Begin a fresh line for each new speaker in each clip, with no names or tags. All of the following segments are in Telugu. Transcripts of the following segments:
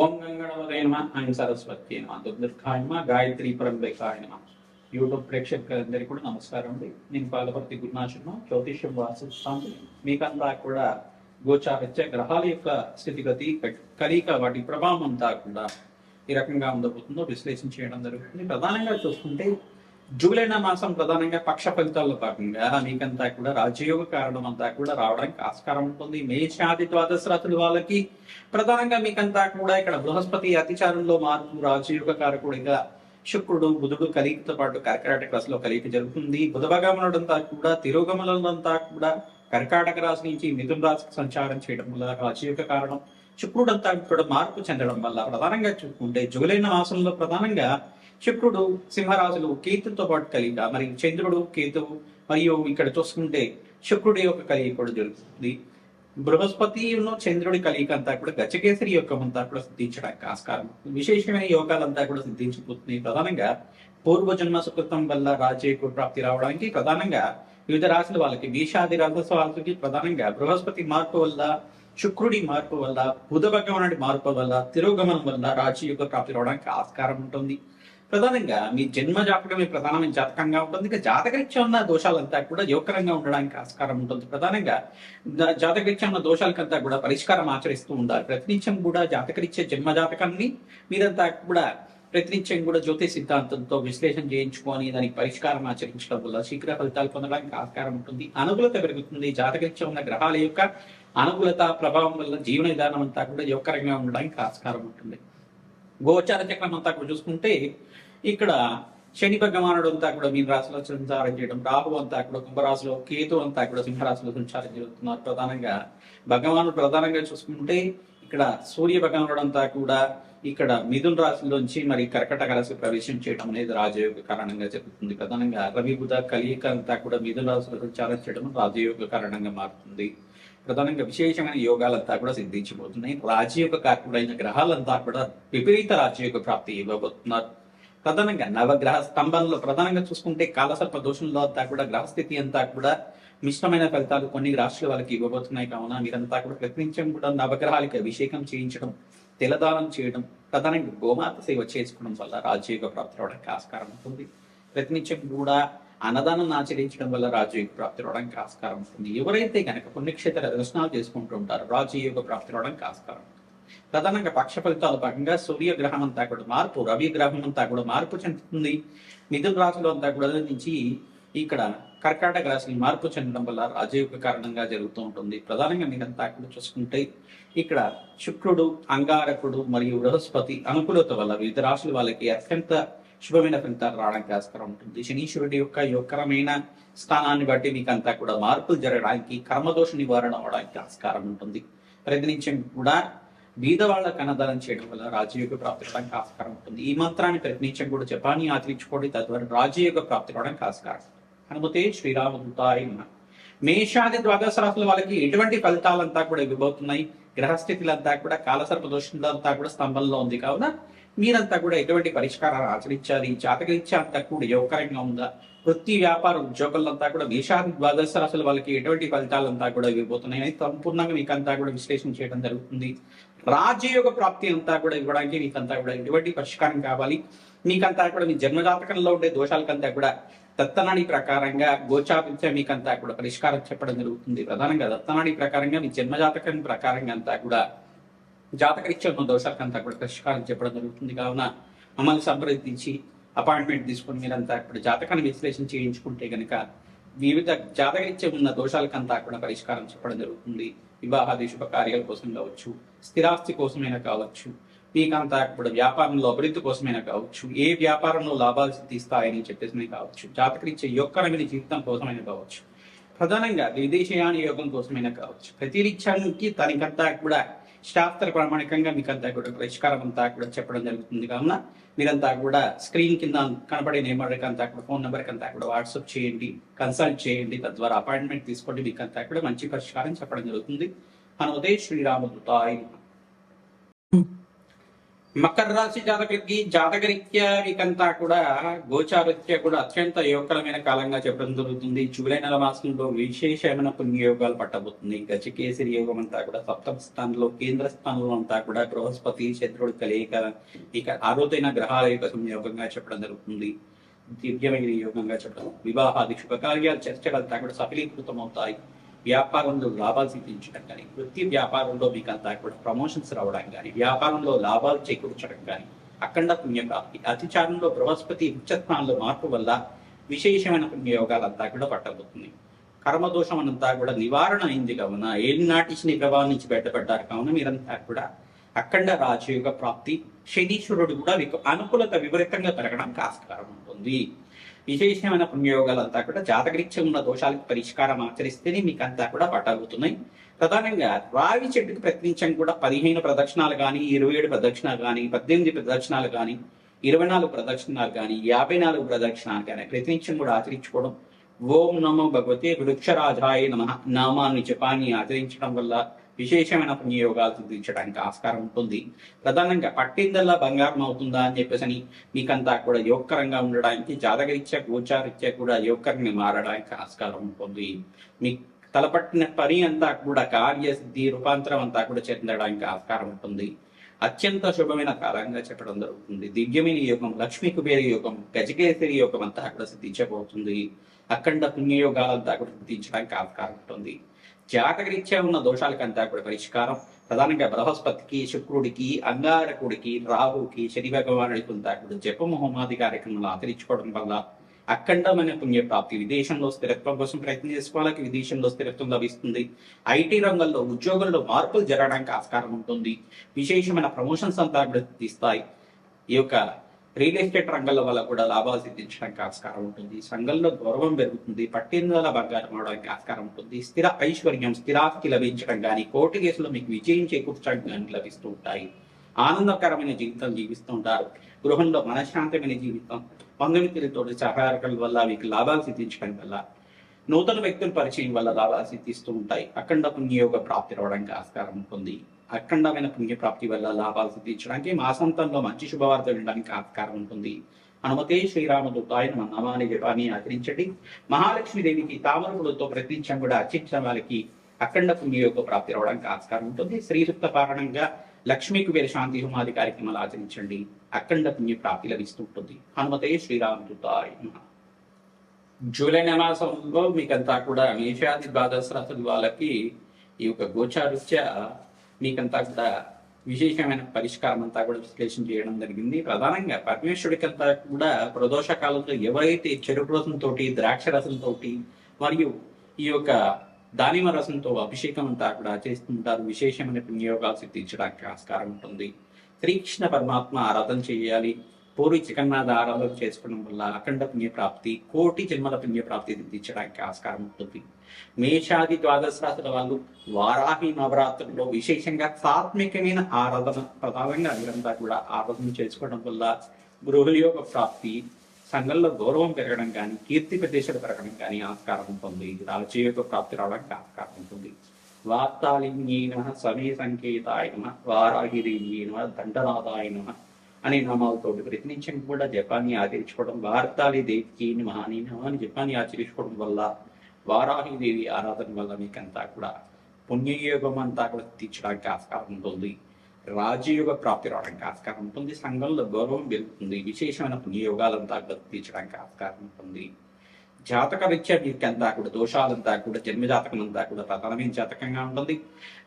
ఓం గంగణవదే నమ ఐం సరస్వతి నమ దుర్గాయ నమ గాయత్రి పరంబేకాయ నమ. యూట్యూబ్ ప్రేక్షకులందరికీ కూడా నమస్కారం అండి. నేను పాలపర్తి గురునాశనం జ్యోతిష్యం వాసిస్తాను. మీకంతా కూడా గోచారిత్య గ్రహాల యొక్క స్థితిగతి కలిక వాటి ప్రభావం అంతా కూడా ఈ రకంగా ఉండబోతుందో విశ్లేషణ చేయడం జరుగుతుంది. ప్రధానంగా చూసుకుంటే జూలై మాసం ప్రధానంగా పక్ష ఫలితాల్లో భాగంగా మీకంతా కూడా రాజయోగ కారణం అంతా కూడా రావడానికి ఆస్కారం ఉంటుంది. మేషాది ద్వాదశ రాశుల వాళ్ళకి ప్రధానంగా మీకంతా కూడా ఇక్కడ బృహస్పతి అతిచారంలో మార్పు రాజయోగ కారకుడిగా శుక్రుడు బుధుడు కలిగితో పాటు కర్కాటక రాశిలో కలిగి జరుగుతుంది. బుధభగమనుడంతా కూడా తిరోగమనంతా కూడా కర్కాటక రాశి నుంచి మిథున రాశికి సంచారం చేయడం వల్ల రాజయోగ కారణం. శుక్రుడంతా కూడా మార్పు చెందడం వల్ల ప్రధానంగా చూసుకుంటే జూలై మాసంలో ప్రధానంగా శుక్రుడు సింహరాశులు కేతుతో పాటు కలిగ, మరి చంద్రుడు కేతువు మరియు ఇక్కడ చూసుకుంటే శుక్రుడి యొక్క కలిగి కూడా జరుగుతుంది. బృహస్పతి చంద్రుడి కలిగిక అంతా కూడా గజకేసరి యోగం అంతా కూడా సిద్ధించడానికి ఆస్కారం. విశేషమైన యోగాలంతా కూడా సిద్ధించిపోతుంది. ప్రధానంగా పూర్వజన్మ సుకృతం వల్ల రాజయోగ ప్రాప్తి రావడానికి ప్రధానంగా వివిధ రాశుల వాళ్ళకి మేషాది రాశి వాళ్ళకి ప్రధానంగా బృహస్పతి మార్పు వల్ల, శుక్రుడి మార్పు వల్ల, బుధ భగవానుడి మార్పు వల్ల, తిరోగమనం వల్ల రాజయోగ ప్రాప్తి రావడానికి ఆస్కారం ఉంటుంది. ప్రధానంగా మీ జన్మ జాతకమే ప్రధానమైన జాతకంగా ఉంటుంది. ఇక జాతకరీత్యా ఉన్న దోషాలంతా కూడా యోగకరంగా ఉండడానికి ఆస్కారం ఉంటుంది. ప్రధానంగా జాతకరీత్యా ఉన్న దోషాలకంతా కూడా పరిష్కారం ఆచరిస్తూ ఉండాలి. ప్రతినిత్యం కూడా జాతకరీత్యా జన్మ జాతకాన్ని మీరంతా కూడా ప్రతినిత్యం కూడా జ్యోతిష్ సిద్ధాంతంతో విశ్లేషణ చేయించుకొని దానికి పరిష్కారం ఆచరించడం వల్ల శీఘ్ర ఫలితాలు పొందడానికి ఆస్కారం ఉంటుంది. అనుకూలత పెరుగుతుంది. జాతకరీత్యా ఉన్న గ్రహాల యొక్క అనుకూలత ప్రభావం వల్ల జీవన విధానం అంతా కూడా యోగకరంగా ఉండడానికి ఆస్కారం ఉంటుంది. గోచార చక్రం అంతా కూడా చూసుకుంటే ఇక్కడ శని భగవానుడు అంతా కూడా మీన రాశిలో సంచారం చేయడం, రాహు అంతా కూడా కుంభరాశిలో, కేతు అంతా కూడా సింహరాశిలో సంచారం జరుగుతున్నారు. ప్రధానంగా భగవానుడు ప్రధానంగా చూసుకుంటే ఇక్కడ సూర్య భగవానుడు అంతా కూడా ఇక్కడ మిథున రాశిలోంచి మరి కర్కటక రాశి ప్రవేశం చేయడం అనేది రాజయోగ కారణంగా జరుగుతుంది. ప్రధానంగా రవి బుధ కలియిక అంతా కూడా మిథున రాశిలో సంచారం చేయడం రాజయోగ కారణంగా మారుతుంది. ప్రధానంగా విశేషమైన యోగాలంతా కూడా సిద్ధించబోతున్నాయి. రాజయోగ కారకుడైన గ్రహాలంతా కూడా విపరీత రాజయోగ ప్రాప్తి ఇవ్వబోతున్నారు. ప్రధానంగా నవగ్రహ స్తంభంలో ప్రధానంగా చూసుకుంటే కాలసర్ప దోషంలో అంతా కూడా గ్రహస్థితి అంతా కూడా మిశ్రమైన ఫలితాలు కొన్ని రాష్ట్రాల వాళ్ళకి ఇవ్వబోతున్నాయి. కావున మీరంతా కూడా ప్రతినిత్యం కూడా నవగ్రహాలకి అభిషేకం చేయించడం, తిలదానం చేయడం, ప్రధానంగా గోమాత సేవ చేసుకోవడం వల్ల రాజయోగ ప్రాప్తి రావడానికి ఆస్కారం ఉంటుంది. ప్రతినిత్యం కూడా అన్నదానం ఆచరించడం వల్ల రాజయోగ ప్రాప్తి రావడానికి ఆస్కారం ఉంటుంది. ఎవరైతే కనుక పుణ్యక్షేత్ర దర్శనాలు చేసుకుంటూ ఉంటారో రాజయోగ ప్రాప్తి రావడానికి ఆస్కారం. ప్రధానంగా పక్ష ఫలితాల భాగంగా సూర్యగ్రహం అంతా కూడా మార్పు, రవి గ్రహం అంతా కూడా మార్పు చెందుతుంది. మిథున రాశిలో అంతా కూడా నుంచి ఇక్కడ కర్కాటక రాశి మార్పు చెందడం వల్ల రాజయోగ కారణంగా జరుగుతూ ఉంటుంది. ప్రధానంగా మీరంతా కూడా చూసుకుంటే ఇక్కడ శుక్రుడు, అంగారకుడు మరియు బృహస్పతి అనుకూలత వల్ల వివిధ రాశుల వాళ్ళకి అత్యంత శుభమైన ఫలితాలు రావడానికి ఆస్కారం ఉంటుంది. శనీశ్వరుడి యొక్క యోగకరమైన స్థానాన్ని బట్టి మీకు అంతా కూడా మార్పులు జరగడానికి, కర్మదోష నివారణ అవడానికి ఆస్కారం ఉంటుంది. ప్రతినిత్యం కూడా బీద వాళ్ళకు అన్నదానం చేయడం వల్ల రాజయోగ ప్రాప్తి రావడానికి ఆస్కారం ఉంటుంది. ఈ మంత్రాన్ని ప్రతినిత్యం కూడా జపాన్ని ఆచరించుకోండి. తద్వారా రాజయోగ ప్రాప్తి రావడానికి ఆస్కారం. హనుమతే శ్రీరామదూతాయ నమః. మేషాది ద్వాదశ రాశుల వాళ్ళకి ఎటువంటి ఫలితాలంతా కూడా ఇవ్వబోతున్నాయి. గ్రహస్థితులంతా కూడా కాలసర్ప దోషంతా కూడా స్తంభంలో ఉంది. కావున మీరంతా కూడా ఎటువంటి పరిష్కారాలు ఆచరించాలి. జాతకరీత్యా అంతా కూడా యోగకరంగా ఉందా, వృత్తి వ్యాపార ఉద్యోగులంతా కూడా మేషాది ద్వాదశ రాశుల వాళ్ళకి ఎటువంటి ఫలితాలంతా కూడా ఇవ్వబోతున్నాయి అని సంపూర్ణంగా మీకంతా కూడా విశ్లేషణ చేయడం జరుగుతుంది. రాజయోగ ప్రాప్తి అంతా కూడా ఇవ్వడానికి మీకంతా కూడా ఎటువంటి పరిష్కారం కావాలి. మీకంతా కూడా మీ జన్మజాతకంలో ఉండే దోషాలకంతా కూడా దత్తనాడి ప్రకారంగా గోచారిత్య మీకంతా కూడా పరిష్కారం చెప్పడం జరుగుతుంది. ప్రధానంగా దత్తనాడి ప్రకారంగా మీ జన్మజాతకం ప్రకారంగా అంతా కూడా జాతకరీత్యా ఉన్న దోషాలకంతా కూడా పరిష్కారం చెప్పడం జరుగుతుంది. కావున మమ్మల్ని సంప్రదించి అపాయింట్మెంట్ తీసుకుని మీరంతా కూడా జాతకాన్ని విశ్లేషణ చేయించుకుంటే కనుక వివిధ జాతకరీత్యా ఉన్న దోషాలకంతా కూడా పరిష్కారం చెప్పడం జరుగుతుంది. వివాహాది శుభకార్యాల కోసం కావచ్చు, స్థిరాస్తి కోసమైనా కావచ్చు, మీకంతా కూడా వ్యాపారంలో అభివృద్ధి కోసమైనా కావచ్చు, ఏ వ్యాపారంలో లాభాలు సిద్ధిస్తాయని చెప్పేసి కావచ్చు, జాతకరీత్యా యోగకరమైన జీవితం కోసమైనా కావచ్చు, ప్రధానంగా విదేశయాన యోగం కోసమైనా కావచ్చు, ప్రతిరీత్యానికి తనకంతా కూడా శాస్త్ర ప్రామాణికంగా మీకంతా కూడా పరిష్కారం అంతా కూడా చెప్పడం జరుగుతుంది. కావున మీరంతా కూడా స్క్రీన్ కింద కనపడే నెంబర్కి అంతా కూడా ఫోన్ నెంబర్కి అంతా కూడా వాట్సాప్ చేయండి, కన్సల్ట్ చేయండి. తద్వారా అపాయింట్మెంట్ తీసుకోండి. మీకంతా కూడా మంచి పరిష్కారం చెప్పడం జరుగుతుంది. హనుమతే శ్రీరామదూతాయ. మకర రాశి జాతకులకి జాతకరీత్యా మీకంతా కూడా గోచారీత్యా కూడా అత్యంత యోగకరమైన కాలంగా చెప్పడం జరుగుతుంది. జూలై నెల మాసంలో విశేషమైన పుణ్యయోగాలు పట్టబోతుంది. గజకేసరి యోగం అంతా కూడా సప్తమ స్థానంలో, కేంద్ర స్థానంలో అంతా కూడా బృహస్పతి చంద్రుడి కలయిక, ఇక ఆరోదైన గ్రహాల యొక్క సంయోగంగా చెప్పడం జరుగుతుంది. దివ్యమైన యోగంగా చెప్పడం, వివాహాది శుభకార్యాలు చర్చలంతా కూడా సఫలీకృతం అవుతాయి. వ్యాపారంలో లాభాలు సిద్ధించడం కానీ, వృత్తి వ్యాపారంలో మీకు అంతా కూడా ప్రమోషన్స్ రావడం కానీ, వ్యాపారంలో లాభాలు చేకూర్చడం కానీ, అఖండ పుణ్యప్రాప్తి, అతిచారంలో బృహస్పతి ఉచ్చస్థానంలో మార్పు వల్ల విశేషమైన పుణ్యయోగాలంతా కూడా పట్టబోతుంది. కర్మదోషం అనంతా కూడా నివారణ అయింది కావున, ఏలినాటి శని ప్రభావం నుంచి బయటపడ్డారు కావున మీరంతా కూడా అఖండ రాజయోగ ప్రాప్తి, శనీశ్వరుడు కూడా మీకు అనుకూలత విపరీతంగా పెరగడానికి ఆస్కారం ఉంటుంది. విశేషమైన పుణ్యయోగాలంతా కూడా జాతకరీత్యా ఉన్న దోషాలకు పరిష్కారం ఆచరిస్తేనే మీకు అంతా కూడా పట్టబోతున్నాయి. ప్రధానంగా రావి చెట్టుకు ప్రతినిత్యం కూడా 15 ప్రదక్షిణాలు కానీ, 27 ప్రదక్షిణాలు కానీ, 18 ప్రదక్షిణాలు కానీ, 24 ప్రదక్షిణాలు కానీ, 54 ప్రదక్షిణాలు కానీ ప్రతినిత్యం కూడా ఆచరించుకోవడం, ఓం నమో భగవతే వృక్షరాజాయ నమః నామాన్ని జపాన్ని ఆచరించడం వల్ల విశేషమైన పుణ్యయోగాలు సిద్ధించడానికి ఆస్కారం ఉంటుంది. ప్రధానంగా పట్టిందల్లా బంగారం అవుతుందా అని చెప్పేసి మీకంతా కూడా యోగకరంగా ఉండడానికి, జాతకరీత్యా గోచారీత్యా కూడా యోగకరంగా మారడానికి ఆస్కారం ఉంటుంది. మీ తలపట్టిన పని అంతా కూడా కార్యసిద్ధి రూపాంతరం అంతా కూడా చెందడానికి ఆస్కారం ఉంటుంది. అత్యంత శుభమైన కాలంగా చెప్పడం జరుగుతుంది. దివ్యమైన యోగం, లక్ష్మీ కుబేర యోగం, గజకేసరి యోగం అంతా కూడా సిద్ధించబోతుంది. అఖండ పుణ్యయోగాలంతా కూడా సిద్ధించడానికి ఆస్కారం ఉంటుంది. జాతకరీత్యా ఉన్న దోషాలకంతా కూడా పరిష్కారం ప్రధానంగా బృహస్పతికి, శుక్రుడికి, అంగారకుడికి, రాహుకి, శని భగవానుడికి అంతా కూడా జపము హోమాది కార్యక్రమాలు ఆచరించుకోవడం వల్ల అఖండమైన పుణ్యప్రాప్తి. విదేశంలో స్థిరత్వం కోసం ప్రయత్నం చేసుకోవాలి, విదేశంలో స్థిరత్వం లభిస్తుంది. ఐటీ రంగంలో ఉద్యోగంలో మార్పులు జరగడానికి ఆస్కారం ఉంటుంది. విశేషమైన ప్రమోషన్స్ అంతా కూడా తీస్తాయి. ఈ యొక్క రియల్ ఎస్టేట్ రంగంలో వల్ల కూడా లాభాలు సిద్ధించడానికి ఆస్కారం ఉంటుంది. సంఘంలో గౌరవం పెరుగుతుంది. పట్టిందల బంగారం అవడానికి ఆస్కారం ఉంటుంది. స్థిర ఐశ్వర్యం, స్థిరాస్తి లభించడం కానీ, కోర్టు కేసులో మీకు విజయం చేకూర్చడం కానీ లభిస్తూ ఉంటాయి. ఆనందకరమైన జీవితం జీవిస్తూ ఉంటారు. గృహంలో మనశ్శాంతమైన జీవితం, బంధుమిత్రులతో సహకారాల వల్ల మీకు లాభాలు సిద్ధించడం వల్ల, నూతన వ్యక్తుల పరిచయం వల్ల లాభాలు సిద్ధిస్తూ ఉంటాయి. అఖండ పుణ్యయోగ ప్రాప్తి రావడానికి ఆస్కారం ఉంటుంది. అఖండమైన పుణ్యప్రాప్తి వల్ల లాభాలు సిద్ధించడానికి, మాసాంతంలో మంచి శుభవార్త వినడానికి ఆస్కారం ఉంటుంది. హనుమతే శ్రీరామదూతాయ నమః నామాన్ని జపాన్ని ఆచరించండి. మహాలక్ష్మీదేవికి తామరపులతో ప్రతినిత్యం కూడా అర్చించిన వాళ్ళకి అఖండ పుణ్యయోగ ప్రాప్తి రావడానికి ఆస్కారం ఉంటుంది. శ్రీ సూక్త పారణంగా లక్ష్మీ కుబేర శాంతి హోమాది కార్యక్రమాలు ఆచరించండి. అఖండ పుణ్య ప్రాప్తి లభిస్తూ ఉంటుంది. హనుమతే శ్రీరామదూతాయ నమః. జూలై మాసంలో మీకంతా కూడా మేషాది ద్వాదశ రాశుల వాళ్ళకి ఈ యొక్క గోచారీత్యా మీకంతా కూడా విశేషమైన పరిష్కారం అంతా కూడా విశ్లేషణ చేయడం జరిగింది. ప్రధానంగా పరమేశ్వరుడికంతా కూడా ప్రదోష కాలంలో ఎవరైతే చెరుకు రసంతో, ద్రాక్ష రసంతో మరియు ఈ యొక్క దానిమ రసంతో అభిషేకం అంతా కూడా చేస్తుంటారు. విశేషమైన పుణ్యయోగాలు సిద్ధించడానికి ఆస్కారం ఉంటుంది. శ్రీకృష్ణ పరమాత్మ ఆరాధన చేయాలి. పూర్వి జగన్నాథ ఆరాధన చేసుకోవడం వల్ల అఖండ పుణ్యప్రాప్తి, కోటి జన్మల పుణ్యప్రాప్తి సిద్ధించడానికి ఆస్కారం ఉంటుంది. మేషాది ద్వాదశ రాశుల వాళ్ళు వారాహి నవరాత్రుల్లో విశేషంగా సాత్వికమైన ఆరాధన ప్రధానంగా వీరంతా కూడా ఆరాధన చేసుకోవడం వల్ల గృహయోగ ప్రాప్తి, సంఘంలో గౌరవం పెరగడం కానీ, కీర్తి ప్రదేశాలు పెరగడం కానీ ఆస్కారం ఉంటుంది. రాజయోగ ప్రాప్తి రావడానికి ఆస్కారం ఉంటుంది. వార్తాళిన్యేన సమయ సంకేతాయ నమః, వారాహిదేవ్యేన దండనాథాయ నమః అనే నామాలతో ప్రతినిత్యం కూడా జపాన్ని ఆచరించుకోవడం, వార్తాళి దేవికి మహాని నామాన్ని జపాన్ని ఆచరించుకోవడం వల్ల, వారాహిదేవి ఆరాధన వల్ల మీకంతా కూడా పుణ్యయోగం అంతా కూడా తీర్చడానికి ఆస్కారం ఉంటుంది. రాజయోగ ప్రాప్తి రావడానికి ఆస్కారం ఉంటుంది. సంఘంలో గౌరవం పెరుగుతుంది. విశేషమైన పుణ్యయోగాలంతా కూడా తీర్చడానికి ఆస్కారం ఉంటుంది. జాతక రీత్యా మీకంతా కూడా దోషాలంతా కూడా జన్మజాతకం అంతా కూడా ప్రధానమైన జాతకంగా ఉంటుంది.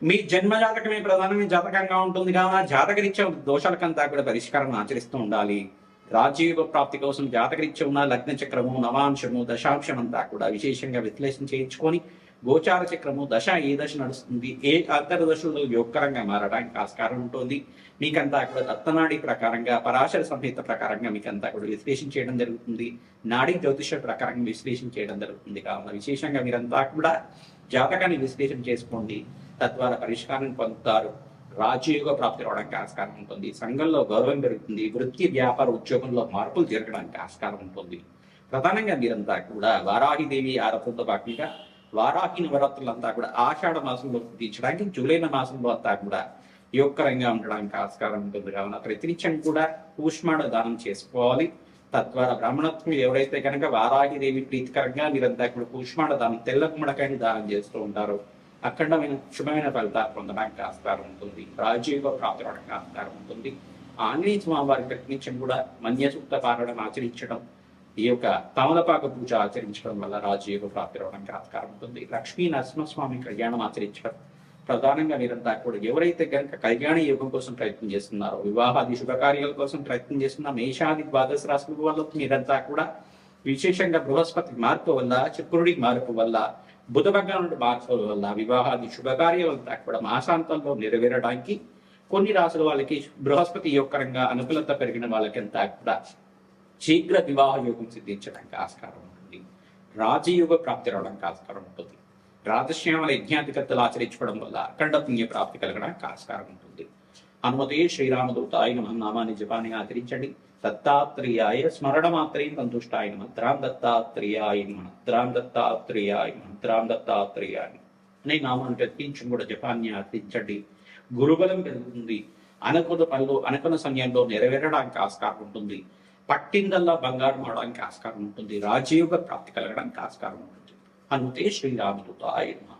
మీ జన్మజాతకమే ప్రధానమైన జాతకంగా ఉంటుంది కావున జాతక రీత్యా దోషాలకంతా కూడా పరిష్కారం ఆచరిస్తూ ఉండాలి. రాజయోగ ప్రాప్తి కోసం జాతకరీత్యా ఉన్న లగ్న చక్రము, నవాంశము, దశాంశం అంతా కూడా విశేషంగా విశ్లేషణ చేయించుకొని గోచార చక్రము దశ ఏ దశ నడుస్తుంది, ఏ అంతర్దశలో యోగకరంగా మారడానికి ఆస్కారం ఉంటుంది. మీకంతా కూడా దత్తనాడి ప్రకారంగా, పరాశర సంహిత ప్రకారంగా మీకంతా కూడా విశ్లేషణ చేయడం జరుగుతుంది. నాడీ జ్యోతిష ప్రకారంగా విశ్లేషణ చేయడం జరుగుతుంది. కావున విశేషంగా మీరంతా కూడా జాతకాన్ని విశ్లేషణ చేసుకోండి. తద్వారా పరిష్కారం పొందుతారు. రాజయోగ ప్రాప్తి రావడానికి ఆస్కారం ఉంటుంది. సంఘంలో గౌరవం పెరుగుతుంది. వృత్తి, వ్యాపార, ఉద్యోగంలో మార్పులు జరగడానికి ఆస్కారం ఉంటుంది. ప్రధానంగా మీరంతా కూడా వారాహిదేవి ఆరాధనతో భాగంగా వారాహి నవరాత్రులంతా కూడా ఆషాఢ మాసంలో తీర్చడానికి జూలై మాసంలో అంతా కూడా యోగకరంగా ఉండడానికి ఆస్కారం ఉంటుంది. కావున ప్రతినిత్యం కూడా కూష్మాండ దానం చేసుకోవాలి. తద్వారా బ్రాహ్మణత్వం ఎవరైతే కనుక వారాహిదేవి ప్రీతికరంగా మీరంతా కూడా కూష్మాండ దానం, తెల్ల గుమ్మడికాయని దానం చేస్తూ ఉంటారో అఖండమైన శుభమైన ఫలితాలు పొందడానికి ఆస్కారం ఉంటుంది. రాజయోగ ప్రాప్తి అవడానికి ఆస్కారం ఉంటుంది. ఆంజనేయ స్వామి వారి ప్రతినిత్యం కూడా మన్య సూక్త పారాయణం ఆచరించడం, ఈ యొక్క తమలపాక పూజ ఆచరించడం వల్ల రాజయోగ ప్రాప్తి అవడానికి ఆస్కారం ఉంటుంది. లక్ష్మీ నరసింహస్వామి కళ్యాణం ఆచరించడం, ప్రధానంగా మీరంతా కూడా ఎవరైతే కనుక కళ్యాణ యోగం కోసం ప్రయత్నం చేస్తున్నారో, వివాహాది శుభకార్యాల కోసం ప్రయత్నం చేస్తున్న మేషాది ద్వాదశ రాశుల వల్ల మీరంతా కూడా విశేషంగా బృహస్పతి మార్పు వల్ల, శుక్రుడి మార్పు వల్ల, బుధ భగవానుడి మార్పు వల్ల వివాహాది శుభకార్యాలంతా కూడా మాసాంతంలో నెరవేరడానికి, కొన్ని రాసుల వాళ్ళకి బృహస్పతి యోగకరంగా అనుకూలత పెరిగిన వాళ్ళకంతా కూడా శీఘ్ర వివాహ యోగం సిద్ధించడానికి ఆస్కారం ఉంటుంది. రాజయోగ ప్రాప్తి రావడానికి ఆస్కారం ఉంటుంది. రాజశ్యామల యజ్ఞాధికత్తలు ఆచరించుకోవడం వల్ల అఖండ పుణ్య ప్రాప్తి కలగడానికి ఆస్కారం ఉంటుంది. హనుమతే శ్రీరామదూతాయ నమః నామాన్ని జపాన్ని ఆచరించండి. దత్తాత్రేయాయ స్మరణ మాత్రేం సంతుష్టాయ నమః. ద్రాం దత్తాత్రేయాయ నమః, ద్రాం దత్తాత్రేయాయ నమః, ద్రాం దత్తాత్రేయాయ అనే నామాన్ని ప్రతించం కూడా జపాన్ని ఆచరించండి. గురుబలం పెరుగుతుంది. అనుకున్న పనులు అనుకున్న సమయంలో నెరవేరడానికి ఆస్కారం ఉంటుంది. పట్టిందల్లా బంగారం అవడానికి ఆస్కారం ఉంటుంది. రాజయోగ ప్రాప్తి కలగడానికి ఆస్కారం ఉంటుంది. హనుమతే శ్రీరామదూతాయ నమః.